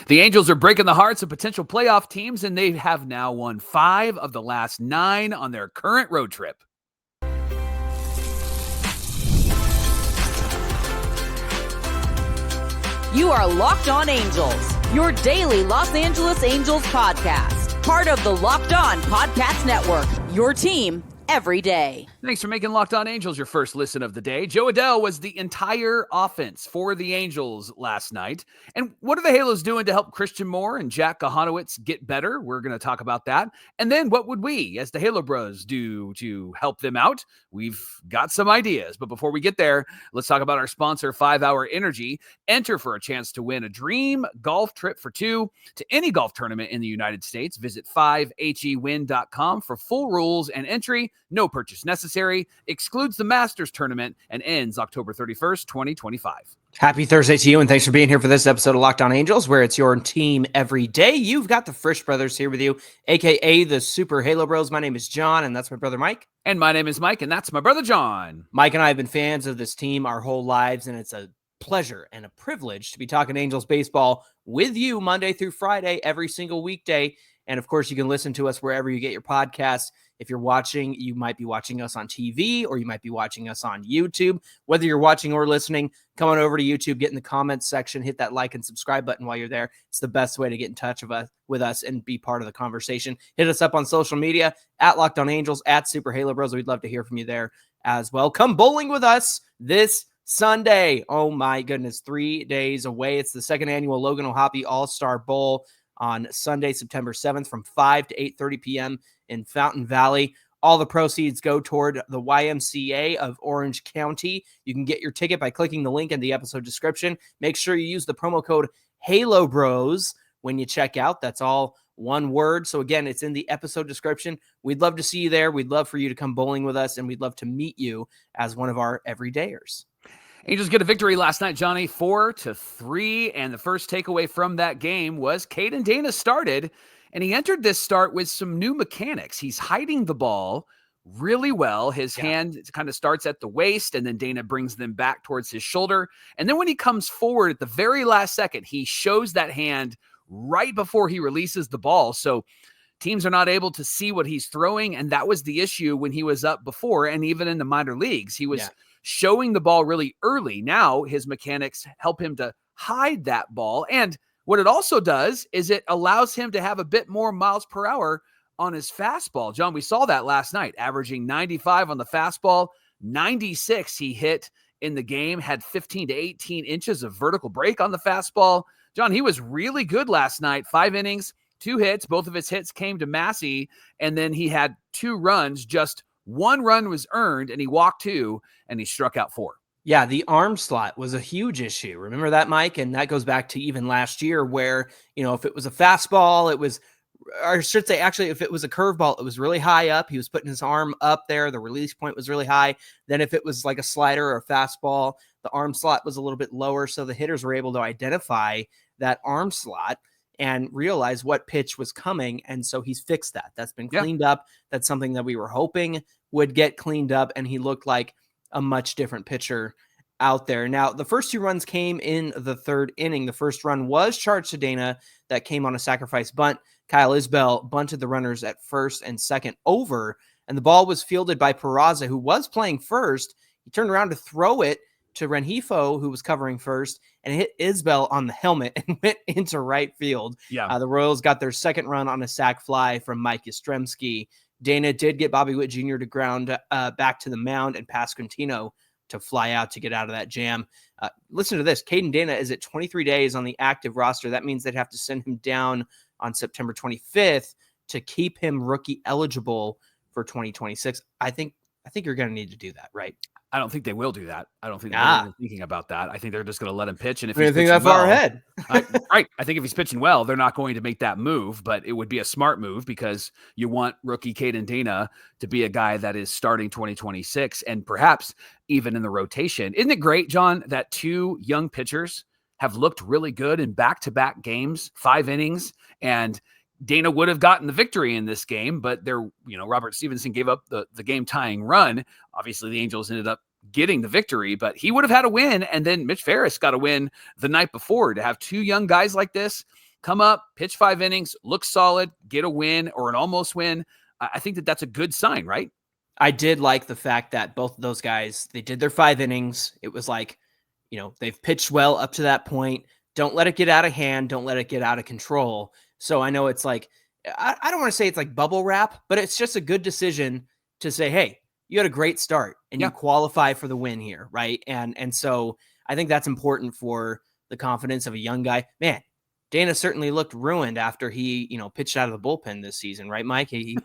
The Angels are breaking the hearts of potential playoff teams, and they have now won 5 of the last 9 on their current road trip. You are Locked On Angels, your daily Los Angeles Angels podcast. Part of the Locked On Podcast Network, your team every day. Thanks for making Locked On Angels your first listen of the day. Jo Adell was the entire offense for the Angels last night. And what are the Halos doing to help Christian Moore and Jack Kochanowicz get better? We're going to talk about that. And then what would we, as the Halo Bros, do to help them out? We've got some ideas. But before we get there, let's talk about our sponsor, 5 Hour Energy. Enter for a chance to win a dream golf trip for 2 to any golf tournament in the United States. Visit 5hewin.com for full rules and entry. No purchase necessary. Excludes the Masters tournament and ends October 31st, 2025. Happy Thursday to you, and thanks for being here for this episode of Locked On Angels, where it's your team every day. You've got the Frisch Brothers here with you, a.k.a. the Super Halo Bros. My name is John, and that's my brother Mike. And my name is Mike, and that's my brother John. Mike and I have been fans of this team our whole lives, and it's a pleasure and a privilege to be talking Angels baseball with you Monday through Friday, every single weekday. And of course, you can listen to us wherever you get your podcasts. If you're watching, you might be watching us on TV or you might be watching us on YouTube. Whether you're watching or listening, come on over to YouTube, get in the comments section, hit that like and subscribe button while you're there. It's the best way to get in touch with us and be part of the conversation. Hit us up on social media at Locked On Angels, at Super Halo Bros. We'd love to hear from you there as well. Come bowling with us this Sunday. Oh my goodness, 3 days away. It's the second annual Logan O'Hoppe All-Star Bowl on Sunday, September 7th from 5 to 8:30 p.m. in Fountain Valley. All the proceeds go toward the YMCA of Orange County. You can get your ticket by clicking the link in the episode description. Make sure you use the promo code Halo Bros when you check out. That's all one word. So again, it's in the episode description. We'd love to see you there. We'd love for you to come bowling with us, and we'd love to meet you as one of our everydayers. Angels get a victory last night, Johnny, 4-3. And the first takeaway from that game was Caden Dana started, and he entered this start with some new mechanics. He's hiding the ball really well. His hand kind of starts at the waist, and then Dana brings them back towards his shoulder. And then when he comes forward at the very last second, he shows that hand right before he releases the ball. So teams are not able to see what he's throwing, and that was the issue when he was up before, and even in the minor leagues. He was showing the ball really early. Now his mechanics help him to hide that ball. And what it also does is it allows him to have a bit more miles per hour on his fastball. John, we saw that last night, averaging 95 on the fastball, 96 he hit in the game, had 15 to 18 inches of vertical break on the fastball. John, he was really good last night, 5 innings, 2 hits. Both of his hits came to Massey, and then he had 2 runs. Just 1 run was earned, and he walked 2, and he struck out 4. Yeah, the arm slot was a huge issue. Remember that, Mike? And that goes back to even last year where, if it was a fastball, it was, or I should say, actually, if it was a curveball, it was really high up. He was putting his arm up there. The release point was really high. Then if it was like a slider or a fastball, the arm slot was a little bit lower. So the hitters were able to identify that arm slot and realize what pitch was coming. And so he's fixed that. That's been cleaned up. That's something that we were hoping would get cleaned up. And he looked like a much different pitcher out there. Now, the first 2 runs came in the 3rd inning. The first run was charged to Dana. That came on a sacrifice bunt. Kyle Isbell bunted the runners at first and second over, and the ball was fielded by Peraza, who was playing first. He turned around to throw it to Renhifo, who was covering first, and hit Isbell on the helmet and went into right field. The Royals got their second run on a sac fly from Mike Yastrzemski. Dana did get Bobby Witt Jr. to ground back to the mound and Pasquantino to fly out to get out of that jam. Listen to this. Caden Dana is at 23 days on the active roster. That means they'd have to send him down on September 25th to keep him rookie eligible for 2026. I think you're going to need to do that, right? I don't think they will do that. I don't think they're even thinking about that. I think they're just going to let him pitch. And if he's that far ahead, right. I think if he's pitching well, they're not going to make that move, but it would be a smart move because you want rookie Caden Dana to be a guy that is starting 2026 and perhaps even in the rotation. Isn't it great, John, that 2 young pitchers have looked really good in back-to-back games, 5 innings, and Dana would have gotten the victory in this game, but Robert Stevenson gave up the game-tying run. Obviously, the Angels ended up getting the victory, but he would have had a win. And then Mitch Ferris got a win the night before. To have two young guys like this come up, pitch 5 innings, look solid, get a win or an almost win. I think that that's a good sign, right? I did like the fact that both of those guys, they did their 5 innings. It was like, they've pitched well up to that point. Don't let it get out of hand. Don't let it get out of control. So I know it's like, I don't want to say it's like bubble wrap, but it's just a good decision to say, hey, you had a great start and you qualify for the win here, right? And so I think that's important for the confidence of a young guy. Man, Dana certainly looked ruined after he, pitched out of the bullpen this season, right, Mike? They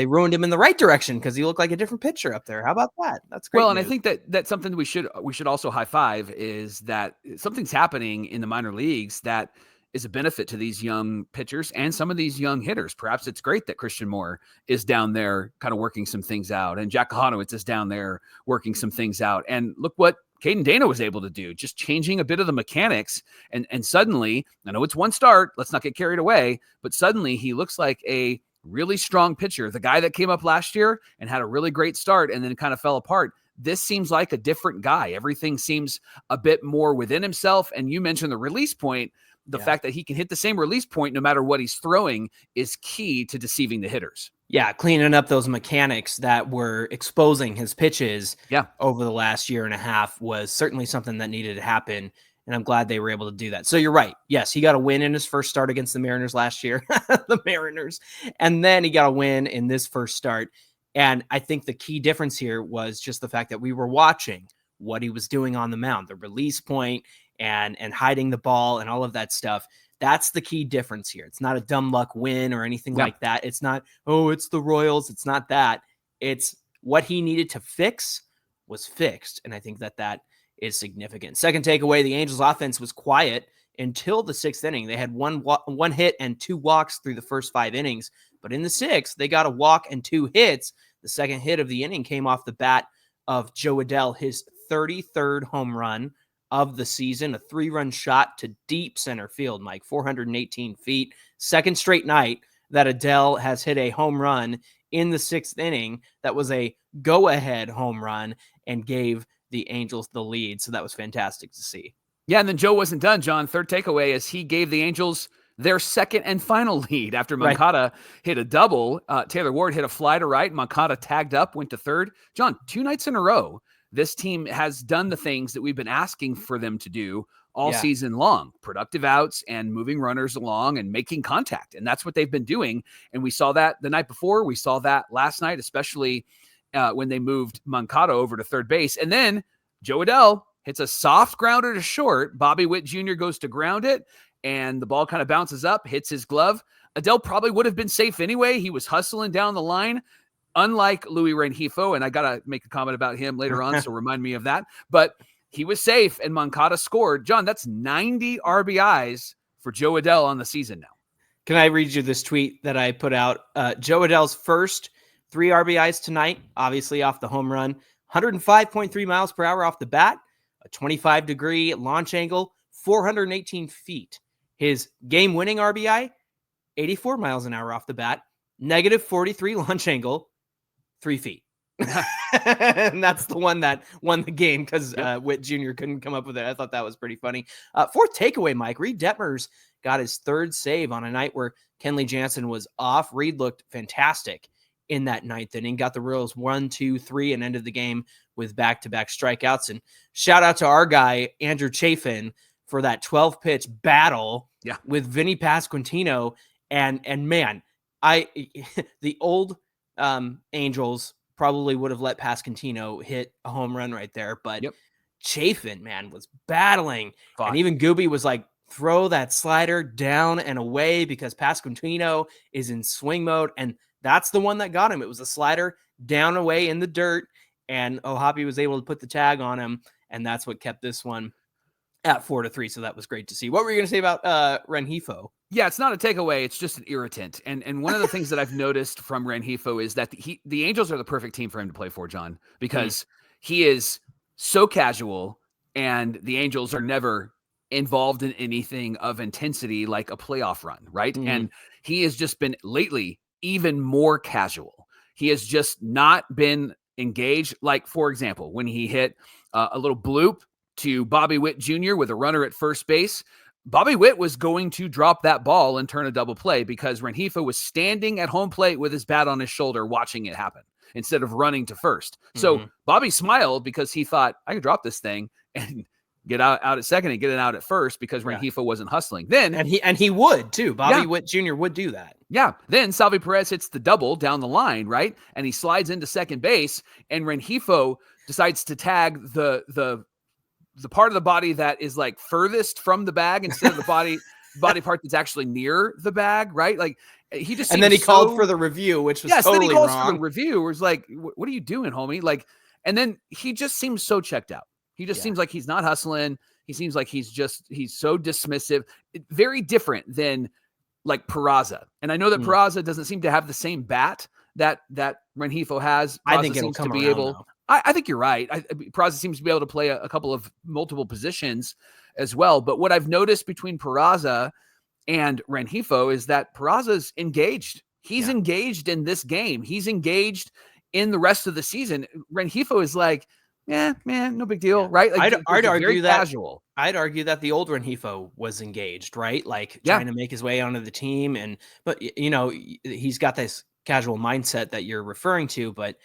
ruined him in the right direction because he looked like a different pitcher up there. How about that? That's great. Well, and news. I think that's something we should also high five is that something's happening in the minor leagues that is a benefit to these young pitchers and some of these young hitters. Perhaps it's great that Christian Moore is down there kind of working some things out, and Jack Kochanowicz is down there working some things out. And look what Caden Dana was able to do, just changing a bit of the mechanics. And suddenly, I know it's one start, let's not get carried away, but suddenly he looks like a really strong pitcher. The guy that came up last year and had a really great start and then kind of fell apart. This seems like a different guy. Everything seems a bit more within himself. And you mentioned the release point. The fact that he can hit the same release point no matter what he's throwing is key to deceiving the hitters. Yeah, cleaning up those mechanics that were exposing his pitches over the last year and a half was certainly something that needed to happen, and I'm glad they were able to do that. So you're right. Yes, he got a win in his first start against the Mariners last year, the Mariners, and then he got a win in this first start. And I think the key difference here was just the fact that we were watching what he was doing on the mound, the release point, and hiding the ball and all of that stuff. That's the key difference here. It's not a dumb luck win or anything like that. It's not, it's the Royals. It's not that. It's what he needed to fix was fixed. And I think that is significant. Second takeaway, the Angels offense was quiet until the 6th inning. They had one hit and 2 walks through the first 5 innings. But in the 6th, they got a walk and 2 hits. The second hit of the inning came off the bat of Jo Adell, his 33rd home run of the season, a 3-run shot to deep center field, Mike, 418 feet. Second straight night that Adell has hit a home run in the 6th inning. That was a go-ahead home run and gave the Angels the lead. So that was fantastic to see. Yeah, and then Joe wasn't done, John. Third takeaway is he gave the Angels their second and final lead after Moncada hit a double. Taylor Ward hit a fly to right. Moncada tagged up, went to third. John, 2 nights in a row, this team has done the things that we've been asking for them to do all season long. Productive outs and moving runners along and making contact. And that's what they've been doing. And we saw that the night before. We saw that last night, especially when they moved Moncada over to third base. And then Jo Adell hits a soft grounder to short. Bobby Witt Jr. goes to ground it, and the ball kind of bounces up, hits his glove. Adell probably would have been safe anyway. He was hustling down the line, unlike Louis Renhifo, and I got to make a comment about him later on, so remind me of that. But he was safe, and Moncada scored. John, that's 90 RBIs for Jo Adell on the season now. Can I read you this tweet that I put out? Jo Adell's first 3 RBIs tonight, obviously off the home run, 105.3 miles per hour off the bat, a 25-degree launch angle, 418 feet. His game-winning RBI, 84 miles an hour off the bat, negative 43 launch angle, 3 feet. And that's the one that won the game because Witt Jr. couldn't come up with it. I thought that was pretty funny. Fourth takeaway, Mike. Reed Detmers got his 3rd save on a night where Kenley Jansen was off. Reed looked fantastic in that 9th inning, got the Royals 1, 2, 3, and ended the game with back-to-back strikeouts. And shout out to our guy, Andrew Chafin, for that 12-pitch battle with Vinny Pasquantino. And man, the old Angels probably would have let Pasquantino hit a home run right there, but Chafin, man, was battling. And even Gooby was like, throw that slider down and away because Pasquantino is in swing mode. And that's the one that got him. It was a slider down away in the dirt, and O'Hoppe was able to put the tag on him, and that's what kept this one at 4-3. So that was great to see. What were you going to say about Renhifo? Yeah, it's not a takeaway. It's just an irritant. And one of the things that I've noticed from Renhifo is that the Angels are the perfect team for him to play for, John, because he is so casual, and the Angels are never involved in anything of intensity like a playoff run, right? And he has just been lately even more casual. He has just not been engaged. Like, for example, when he hit a little bloop to Bobby Witt Jr. with a runner at first base, Bobby Witt was going to drop that ball and turn a double play because Renhifo was standing at home plate with his bat on his shoulder watching it happen instead of running to first. So Bobby smiled because he thought, I could drop this thing and get out at second and get it out at first because Renhifo wasn't hustling. Then and he would too. Bobby Witt Jr. would do that. Yeah. Then Salvi Perez hits the double down the line, right? And he slides into second base, and Renhifo decides to tag the part of the body that is like furthest from the bag instead of the body part that's actually near the bag, right? Like he just and then he called for the review, which was totally then he calls wrong. For the review, where it's like, what are you doing, homie? Like, and then he just seems so checked out. He just seems like he's not hustling. He seems like he's so dismissive. Very different than like Peraza. And I know that Peraza doesn't seem to have the same bat that Renhifo has. I think it'll come around. I think you're right. Peraza seems to be able to play a couple of multiple positions as well. But what I've noticed between Peraza and Renhifo is that Peraza's engaged. He's engaged in this game. He's engaged in the rest of the season. Renhifo is like, yeah, man, no big deal, right? Like, I'd argue that casual. I'd argue that the old Renhifo was engaged, right? Like trying to make his way onto the team, but you know, he's got this casual mindset that you're referring to. But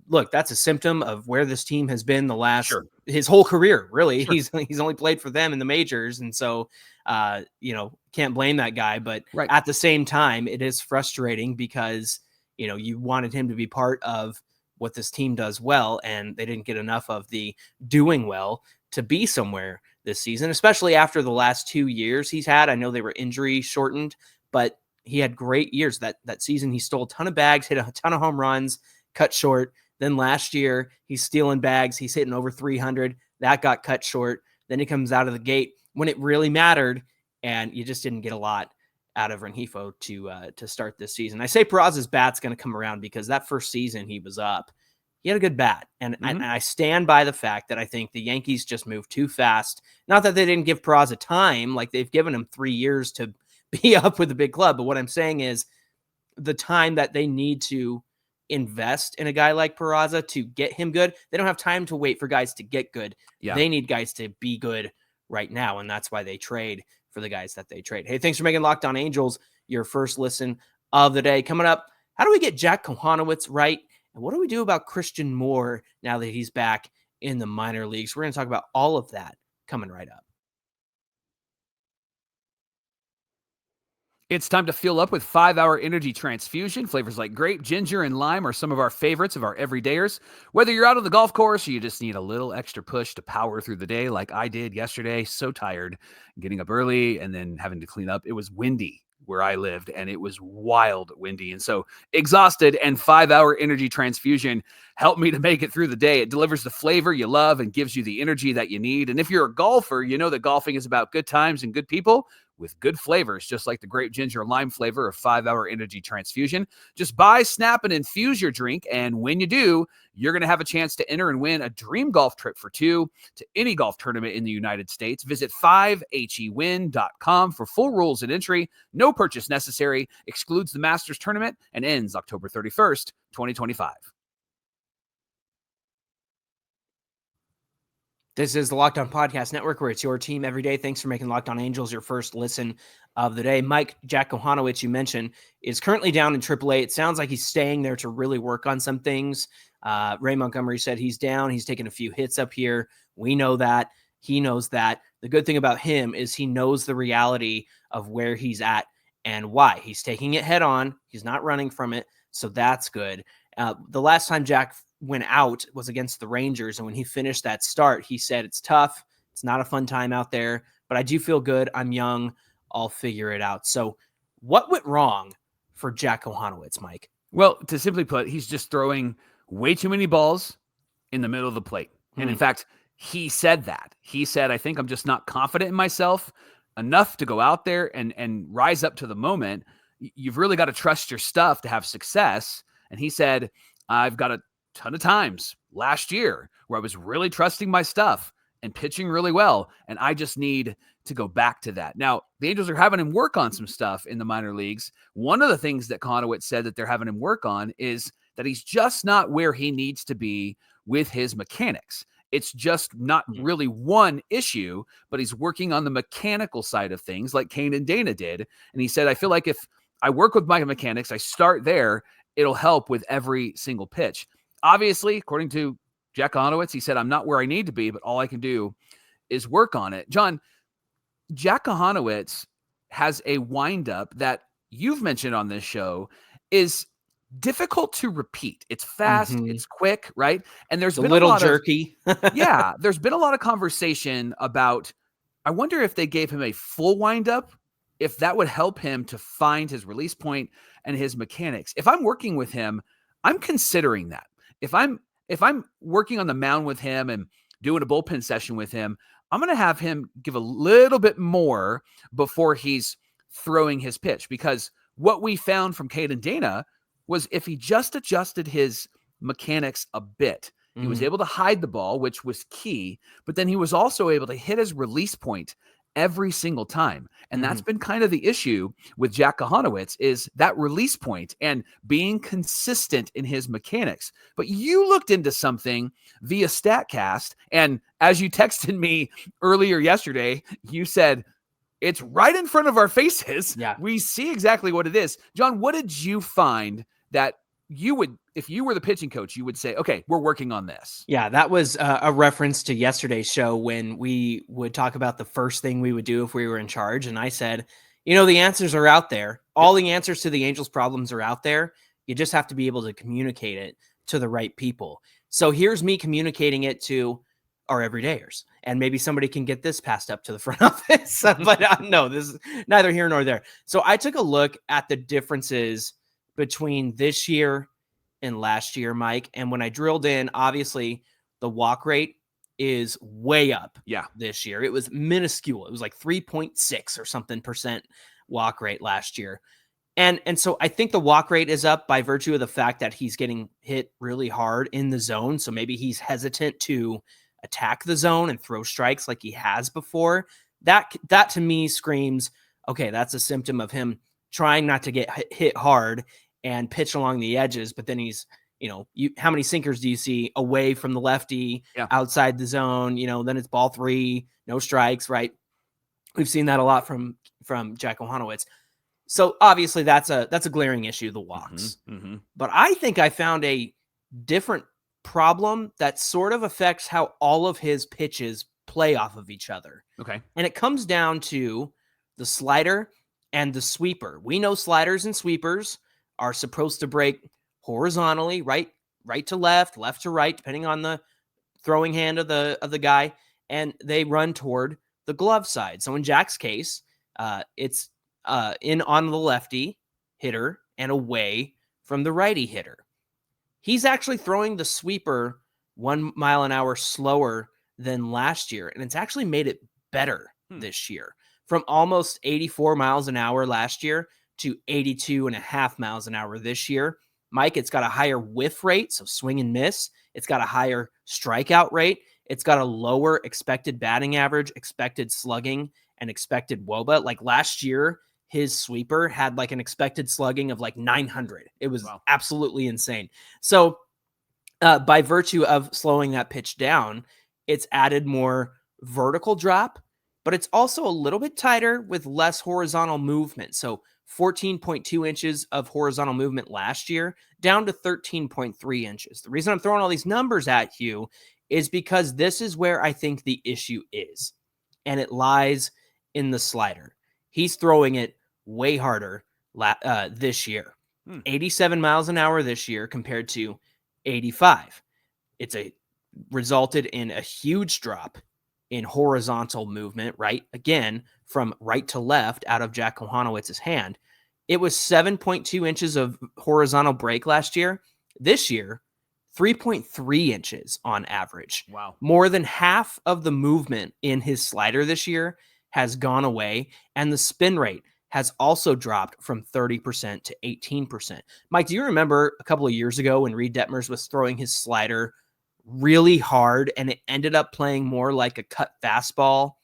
look, that's a symptom of where this team has been the last his whole career. Really, he's only played for them in the majors, and so you know, can't blame that guy. But at the same time, it is frustrating because you know you wanted him to be part of what this team does well, and they didn't get enough of the doing well to be somewhere this season, especially after the last 2 years he's had. I know they were injury shortened, but he had great years. That season, he stole a ton of bags, hit a ton of home runs, cut short. Then last year, he's stealing bags. He's hitting over 300. That got cut short. Then he comes out of the gate when it really mattered, and you just didn't get a lot out of Renhifo to start this season. I say Peraza's bat's going to come around because that first season he was up, he had a good bat. And I stand by the fact that I think the Yankees just moved too fast. Not that they didn't give Peraza time, like they've given him 3 years to be up with the big club. But what I'm saying is the time that they need to invest in a guy like Peraza to get him good, they don't have time to wait for guys to get good. They need guys to be good right now. And that's why they trade for the guys that they trade. Hey, thanks for making Locked On Angels your first listen of the day. Coming up, how do we get Jack Kochanowicz right? And what do we do about Christian Moore now that he's back in the minor leagues? We're going to talk about all of that coming right up. It's time to fill up with 5-Hour Energy Transfusion. Flavors like grape, ginger, and lime are some of our favorites of our everydayers. Whether you're out on the golf course or you just need a little extra push to power through the day like I did yesterday, so tired, getting up early and then having to clean up. It was windy where I lived, and it was wild windy. And so exhausted, and 5-Hour Energy Transfusion helped me to make it through the day. It delivers the flavor you love and gives you the energy that you need. And if you're a golfer, you know that golfing is about good times and good people with good flavors, just like the grape, ginger, lime flavor of 5-Hour Energy Transfusion. Just buy, snap, and infuse your drink, and when you do, you're going to have a chance to enter and win a dream golf trip for two to any golf tournament in the United States. Visit 5hewin.com for full rules and entry. No purchase necessary. Excludes the Masters tournament and ends October 31st, 2025. This is the Locked On Podcast Network, where it's your team every day. Thanks for making Locked On Angels your first listen of the day. Jack Kochanowicz, you mentioned, is currently down in AAA. It sounds like he's staying there to really work on some things. Ray Montgomery said he's down. He's taken a few hits up here. We know that. He knows that. The good thing about him is he knows the reality of where he's at and why. He's taking it head on. He's not running from it, so that's good. The last time Jack went out was against the Rangers, and when he finished that start, he said, it's tough. It's not a fun time out there, but I do feel good. I'm young. I'll figure it out. So what went wrong for Jack Kochanowicz, Mike? Well, to simply put, he's just throwing way too many balls in the middle of the plate. And in fact, he said that. He said, I think I'm just not confident in myself enough to go out there and rise up to the moment. You've really got to trust your stuff to have success. And he said, I've got a ton of times last year where I was really trusting my stuff and pitching really well, and I just need to go back to that. Now, the Angels are having him work on some stuff in the minor leagues. One of the things that Kochanowicz said that they're having him work on is that he's just not where he needs to be with his mechanics. It's just not really one issue, but he's working on the mechanical side of things like Caden Dana did. And he said, I feel like if I work with my mechanics, I start there, it'll help with every single pitch. Obviously, according to Jack Kochanowicz, he said, I'm not where I need to be, but all I can do is work on it. John, Jack Kochanowicz has a windup that you've mentioned on this show is difficult to repeat. It's fast, it's quick, right? And there's been a little lot jerky. Yeah, there's been a lot of conversation about, I wonder if they gave him a full windup, if that would help him to find his release point and his mechanics. If I'm working with him, I'm considering that. If I'm working on the mound with him and doing a bullpen session with him, I'm going to have him give a little bit more before he's throwing his pitch, because what we found from Caden Dana was if he just adjusted his mechanics a bit, he was able to hide the ball, which was key, but then he was also able to hit his release point every single time. And that's been kind of the issue with Jack Kochanowicz, is that release point and being consistent in his mechanics. But you looked into something via StatCast, and as you texted me earlier yesterday, you said, it's right in front of our faces. Yeah. We see exactly what it is. John, what did you find that you would, if you were the pitching coach, you would say, okay, we're working on this? Yeah, that was a reference to yesterday's show when we would talk about the first thing we would do if we were in charge. And I said, the answers are out there. All the answers to the Angels' problems are out there. You just have to be able to communicate it to the right people. So here's me communicating it to our everydayers. And maybe somebody can get this passed up to the front office. But no, this is neither here nor there. So I took a look at the differences between this year and last year, Mike. And when I drilled in, obviously the walk rate is way up this year. It was minuscule. It was like 3.6 or something % walk rate last year. And so I think the walk rate is up by virtue of the fact that he's getting hit really hard in the zone. So maybe he's hesitant to attack the zone and throw strikes like he has before. That to me screams, okay, that's a symptom of him trying not to get hit hard and pitch along the edges. But then he's, how many sinkers do you see away from the lefty outside the zone? Then it's ball 3, no strikes, right? We've seen that a lot from Jack Kochanowicz. So obviously that's a glaring issue, the walks. But I think I found a different problem that sort of affects how all of his pitches play off of each other. Okay. And it comes down to the slider and the sweeper. We know sliders and sweepers are supposed to break horizontally, right to left to right, depending on the throwing hand of the guy, and they run toward the glove side. So in Jack's case, it's in on the lefty hitter and away from the righty hitter. He's actually throwing the sweeper 1 mile an hour slower than last year, and it's actually made it better this year, from almost 84 miles an hour last year to 82.5 miles an hour this year. Mike, it's got a higher whiff rate, so swing and miss. It's got a higher strikeout rate. It's got a lower expected batting average, expected slugging, and expected WOBA. Like last year, his sweeper had like an expected slugging of like 900. It was absolutely insane. So by virtue of slowing that pitch down, it's added more vertical drop, but it's also a little bit tighter with less horizontal movement. So 14.2 inches of horizontal movement last year, down to 13.3 inches. The reason I'm throwing all these numbers at you is because this is where I think the issue is, and it lies in the slider. He's throwing it way harder this year. 87 miles an hour this year compared to 85. It's resulted in a huge drop in horizontal movement, right? Again, from right to left out of Jack Kochanowicz's hand. It was 7.2 inches of horizontal break last year. This year, 3.3 inches on average. Wow. More than half of the movement in his slider this year has gone away, and the spin rate has also dropped from 30% to 18%. Mike, do you remember a couple of years ago when Reed Detmers was throwing his slider really hard and it ended up playing more like a cut fastball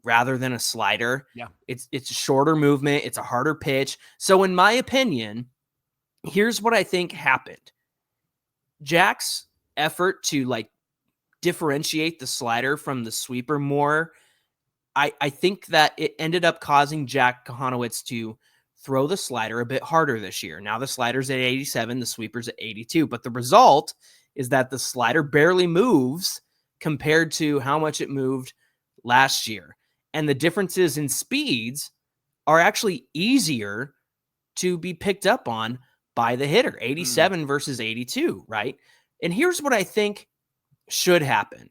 rather than a slider? Yeah. It's a shorter movement. It's a harder pitch. So in my opinion, here's what I think happened. Jack's effort to like differentiate the slider from the sweeper more, I think that it ended up causing Jack Kochanowicz to throw the slider a bit harder this year. Now the slider's at 87, the sweeper's at 82, but the result is that the slider barely moves compared to how much it moved last year. And the differences in speeds are actually easier to be picked up on by the hitter, 87 versus 82, right? And here's what I think should happen.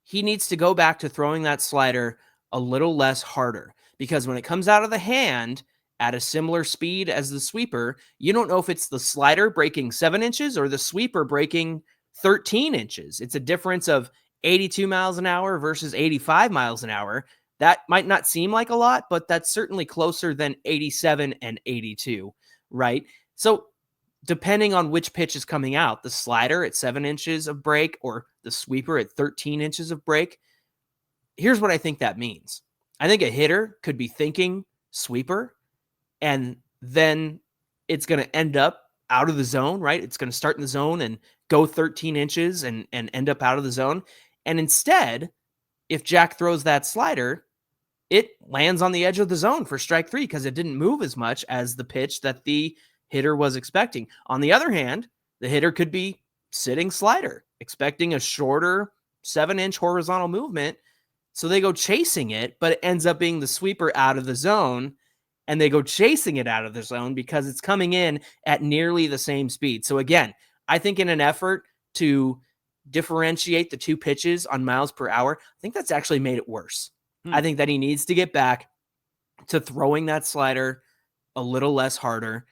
He needs to go back to throwing that slider a little less harder, because when it comes out of the hand at a similar speed as the sweeper, you don't know if it's the slider breaking 7 inches or the sweeper breaking 13 inches. It's a difference of 82 miles an hour versus 85 miles an hour. That might not seem like a lot, but that's certainly closer than 87 and 82, right? So depending on which pitch is coming out, the slider at 7 inches of break or the sweeper at 13 inches of break, here's what I think that means. I think a hitter could be thinking sweeper, and then it's going to end up out of the zone, right? It's going to start in the zone and go 13 inches and end up out of the zone. And instead, if Jack throws that slider, it lands on the edge of the zone for strike 3 because it didn't move as much as the pitch that the hitter was expecting. On the other hand, the hitter could be sitting slider, expecting a shorter 7-inch horizontal movement. So they go chasing it, but it ends up being the sweeper out of the zone, and they go chasing it out of the zone because it's coming in at nearly the same speed. So again, I think in an effort to differentiate the two pitches on miles per hour, I think that's actually made it worse. I think that he needs to get back to throwing that slider a little less harder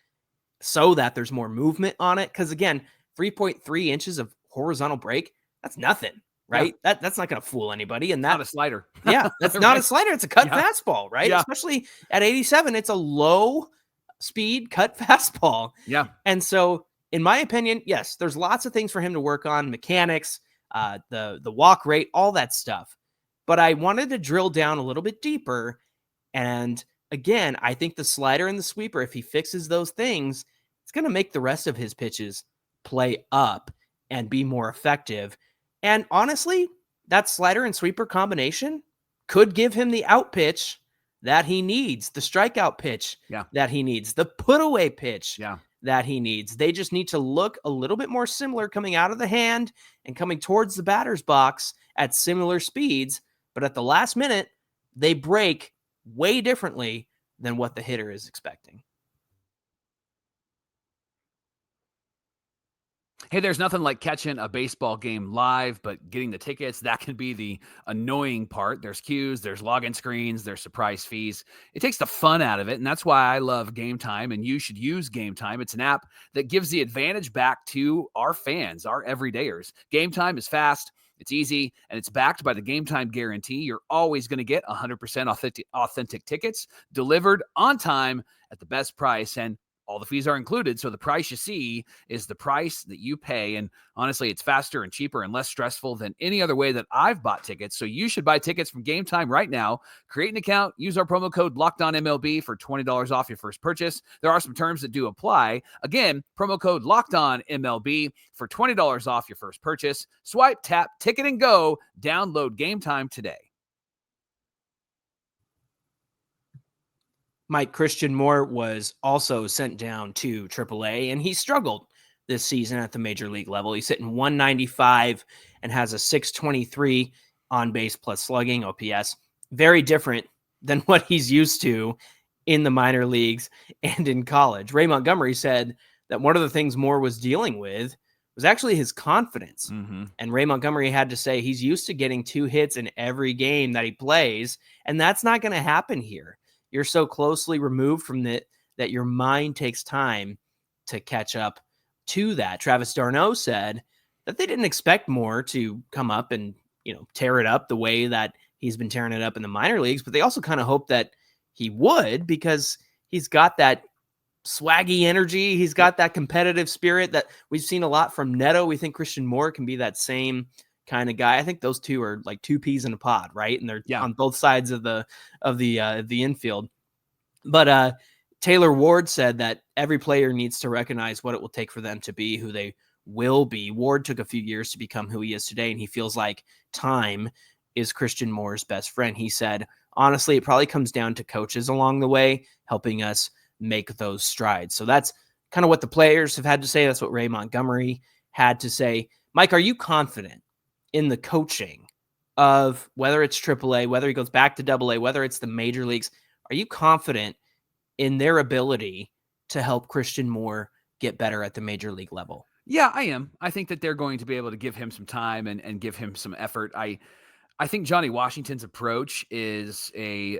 so that there's more movement on it. Because again, 3.3 inches of horizontal break, that's nothing. Right? Yeah. That's not going to fool anybody. And that's not a slider. Yeah, that's not a slider. It's a cut fastball, right? Yeah. Especially at 87, it's a low speed cut fastball. Yeah. And so, in my opinion, yes, there's lots of things for him to work on, mechanics, the walk rate, all that stuff. But I wanted to drill down a little bit deeper. And again, I think the slider and the sweeper, if he fixes those things, it's going to make the rest of his pitches play up and be more effective. And honestly, that slider and sweeper combination could give him the out pitch that he needs, the strikeout pitch that he needs, the put away pitch that he needs. They just need to look a little bit more similar coming out of the hand and coming towards the batter's box at similar speeds. But at the last minute, they break way differently than what the hitter is expecting. Hey, there's nothing like catching a baseball game live, but getting the tickets, that can be the annoying part. There's queues, there's login screens, there's surprise fees. It takes the fun out of it, and that's why I love Game Time, and you should use Game Time. It's an app that gives the advantage back to our fans, our everydayers. Game Time is fast, it's easy, and it's backed by the Game Time guarantee. You're always going to get 100% authentic tickets delivered on time at the best price, and all the fees are included, so the price you see is the price that you pay. And honestly, it's faster and cheaper and less stressful than any other way that I've bought tickets. So you should buy tickets from Game Time right now. Create an account, use our promo code LOCKEDONMLB for $20 off your first purchase. There are some terms that do apply. Again, promo code LOCKEDONMLB for $20 off your first purchase. Swipe, tap, ticket, and go. Download Game Time today. Mike, Christian Moore was also sent down to AAA, and he struggled this season at the major league level. He's hitting 195 and has a 623 on base plus slugging OPS. Very different than what he's used to in the minor leagues and in college. Ray Montgomery said that one of the things Moore was dealing with was actually his confidence. And Ray Montgomery had to say he's used to getting 2 hits in every game that he plays, and that's not going to happen here. You're so closely removed from it that your mind takes time to catch up to that. Travis d'Arnaud said that they didn't expect Moore to come up and, tear it up the way that he's been tearing it up in the minor leagues, but they also kind of hoped that he would because he's got that swaggy energy. He's got that competitive spirit that we've seen a lot from Neto. We think Christian Moore can be that same kind of guy. I think those two are like 2 peas in a pod, right? And they're on both sides of the infield. But Taylor Ward said that every player needs to recognize what it will take for them to be who they will be. Ward took a few years to become who he is today, and he feels like time is Christian Moore's best friend. He said, honestly, it probably comes down to coaches along the way helping us make those strides. So that's kind of what the players have had to say. That's what Ray Montgomery had to say. Mike, are you confident in the coaching of whether it's AAA, whether he goes back to AA, whether it's the major leagues? Are you confident in their ability to help Christian Moore get better at the major league level? Yeah, I am. I think that they're going to be able to give him some time and give him some effort. I think Johnny Washington's approach is a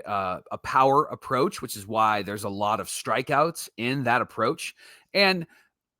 power approach, which is why there's a lot of strikeouts in that approach. And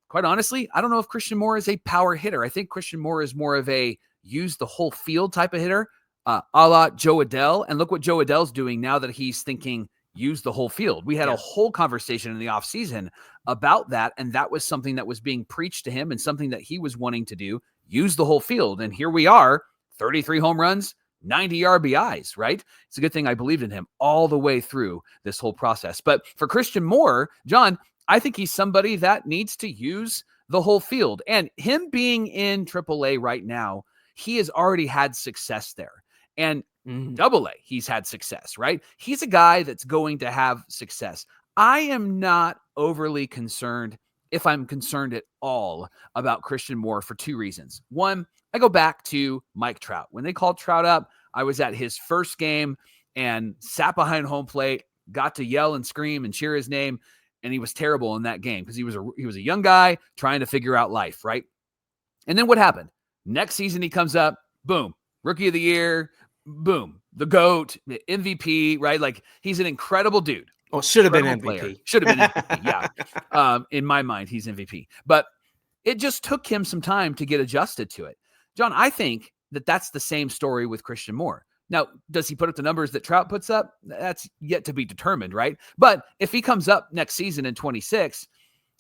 quite honestly, I don't know if Christian Moore is a power hitter. I think Christian Moore is more of a use the whole field type of hitter, a la Jo Adell. And look what Jo Adell's doing now that he's thinking use the whole field. We had a whole conversation in the offseason about that, and that was something that was being preached to him and something that he was wanting to do, use the whole field. And here we are, 33 home runs, 90 RBIs, right? It's a good thing I believed in him all the way through this whole process. But for Christian Moore, John, I think he's somebody that needs to use the whole field. And him being in AAA right now, he has already had success there. And AA, he's had success, right? He's a guy that's going to have success. I am not overly concerned, if I'm concerned at all, about Christian Moore for two reasons. One, I go back to Mike Trout. When they called Trout up, I was at his first game and sat behind home plate, got to yell and scream and cheer his name, and he was terrible in that game because he was a young guy trying to figure out life, right? And then what happened? Next season he comes up, boom, Rookie of the Year, boom, the GOAT, the MVP, right? Like, he's an incredible dude. Well, should have been MVP. Should have been MVP, yeah. In my mind, he's MVP. But it just took him some time to get adjusted to it. John, I think that that's the same story with Christian Moore. Now, does he put up the numbers that Trout puts up? That's yet to be determined, right? But if he comes up next season in 26,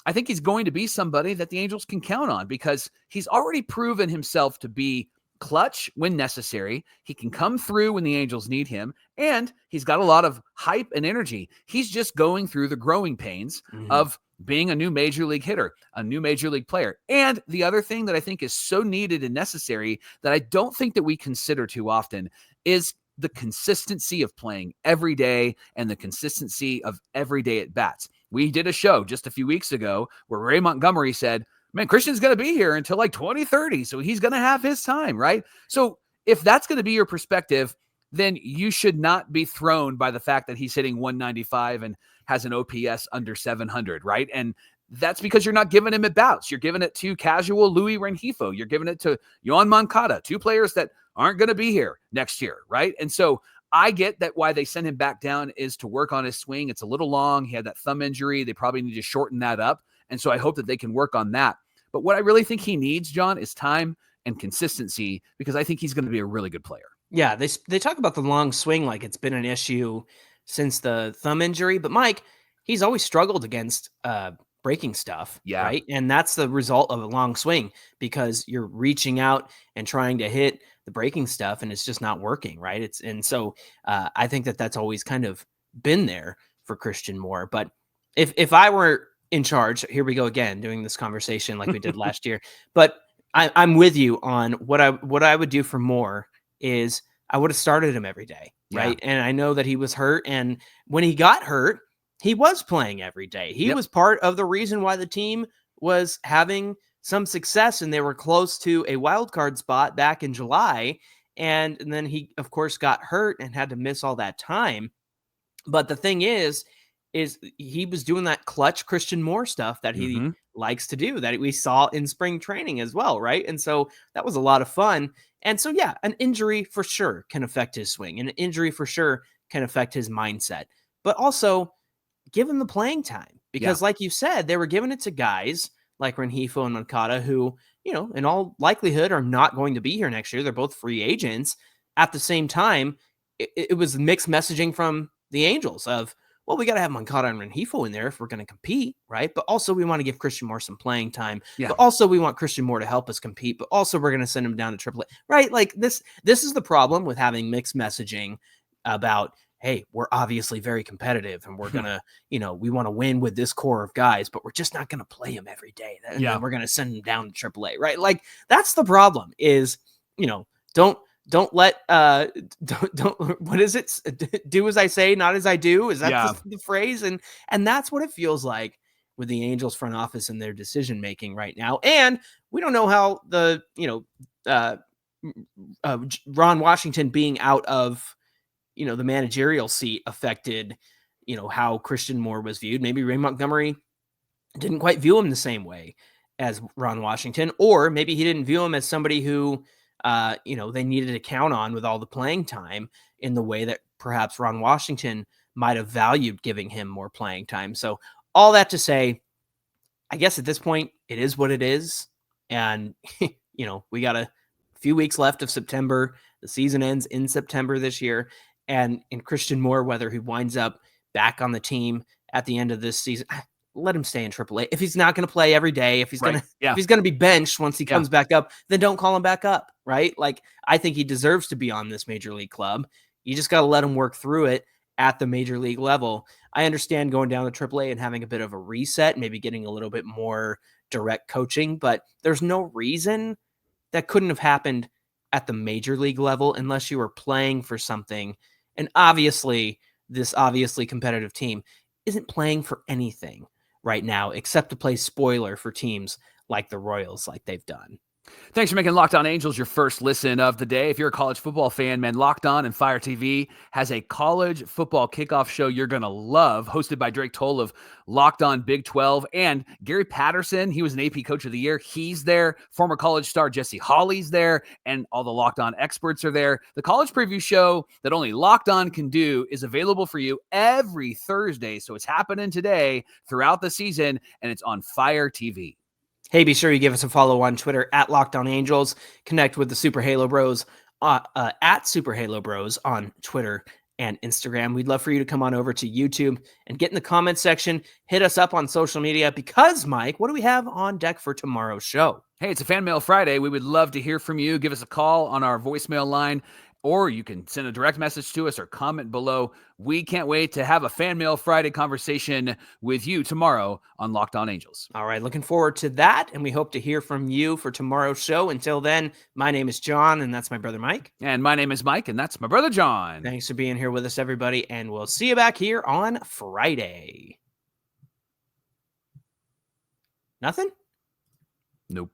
I think he's going to be somebody that the Angels can count on because he's already proven himself to be clutch when necessary. He can come through when the Angels need him, and he's got a lot of hype and energy. He's just going through the growing pains of being a new major league hitter, a new major league player. And the other thing that I think is so needed and necessary that I don't think that we consider too often is the consistency of playing every day and the consistency of everyday at bats. We did a show just a few weeks ago where Ray Montgomery said, man, Christian's going to be here until like 2030. So he's going to have his time, right? So if that's going to be your perspective, then you should not be thrown by the fact that he's hitting 195 and has an OPS under 700, right? And that's because you're not giving him at bats. You're giving it to casual Louis Renhifo. You're giving it to Yoan Moncada, two players that aren't going to be here next year, right? And so I get that why they sent him back down is to work on his swing. It's a little long. He had that thumb injury. They probably need to shorten that up. And so I hope that they can work on that. But what I really think he needs, John, is time and consistency because I think he's going to be a really good player. Yeah, they talk about the long swing like it's been an issue since the thumb injury. But Mike, he's always struggled against breaking stuff, right? And that's the result of a long swing because you're reaching out and trying to hit the breaking stuff and it's just not working, right? So I think that that's always kind of been there for Christian Moore. But if I were in charge, here we go again, doing this conversation like we did last year. But I'm with you on what I would do for Moore is I would have started him every day, right? And I know that he was hurt. And when he got hurt, he was playing every day. He was part of the reason why the team was having some success and they were close to a wild card spot back in July. And then he, of course, got hurt and had to miss all that time. But the thing is he was doing that clutch Christian Moore stuff that he likes to do, that we saw in spring training as well, right? And so that was a lot of fun. And so, yeah, an injury for sure can affect his swing, and an injury for sure can affect his mindset. But also, give him the playing time because, like you said, they were giving it to guys like Renhifo and Moncada who, in all likelihood are not going to be here next year. They're both free agents. At the same time, it was mixed messaging from the Angels of, well, we got to have Moncada and Renhifo in there if we're going to compete, right? But also we want to give Christian Moore some playing time. But also we want Christian Moore to help us compete. But also we're going to send him down to AAA, right? Like this is the problem with having mixed messaging about hey, we're obviously very competitive and we're going to, we want to win with this core of guys, but we're just not going to play them every day. And then we're going to send them down to AAA, right? Like that's the problem is, don't let, don't, what is it? Do as I say, not as I do. Is that the phrase? And that's what it feels like with the Angels front office and their decision-making right now. And we don't know how the, Ron Washington being out of, the managerial seat affected, how Christian Moore was viewed. Maybe Ray Montgomery didn't quite view him the same way as Ron Washington, or maybe he didn't view him as somebody who, they needed to count on with all the playing time in the way that perhaps Ron Washington might have valued giving him more playing time. So all that to say, I guess at this point it is what it is. And, we got a few weeks left of September. The season ends in September this year. And in Christian Moore, whether he winds up back on the team at the end of this season, let him stay in AAA. If he's not going to play every day, if he's going to be benched once he comes back up, then don't call him back up, right? Like I think he deserves to be on this major league club. You just got to let him work through it at the major league level. I understand going down to AAA and having a bit of a reset, maybe getting a little bit more direct coaching, but there's no reason that couldn't have happened at the major league level unless you were playing for something. And obviously, this obviously competitive team isn't playing for anything right now except to play spoiler for teams like the Royals, like they've done. Thanks for making Locked On Angels your first listen of the day. If you're a college football fan, man, Locked On and Fire TV has a college football kickoff show you're going to love, hosted by Drake Toll of Locked On Big 12 and Gary Patterson. He was an AP Coach of the Year. He's there. Former college star Jesse Hawley's there, and all the Locked On experts are there. The college preview show that only Locked On can do is available for you every Thursday, so it's happening today throughout the season, and it's on Fire TV. Hey, be sure you give us a follow on Twitter at Locked On Angels. Connect with the Super Halo Bros at Super Halo Bros on Twitter and Instagram. We'd love for you to come on over to YouTube and get in the comments section. Hit us up on social media because, Mike, what do we have on deck for tomorrow's show? Hey, it's a Fan Mail Friday. We would love to hear from you. Give us a call on our voicemail line, or you can send a direct message to us or comment below. We can't wait to have a Fan Mail Friday conversation with you tomorrow on Locked On Angels. All right, looking forward to that, and we hope to hear from you for tomorrow's show. Until then, my name is John, and that's my brother Mike. And my name is Mike, and that's my brother John. Thanks for being here with us, everybody, and we'll see you back here on Friday. Nothing? Nope.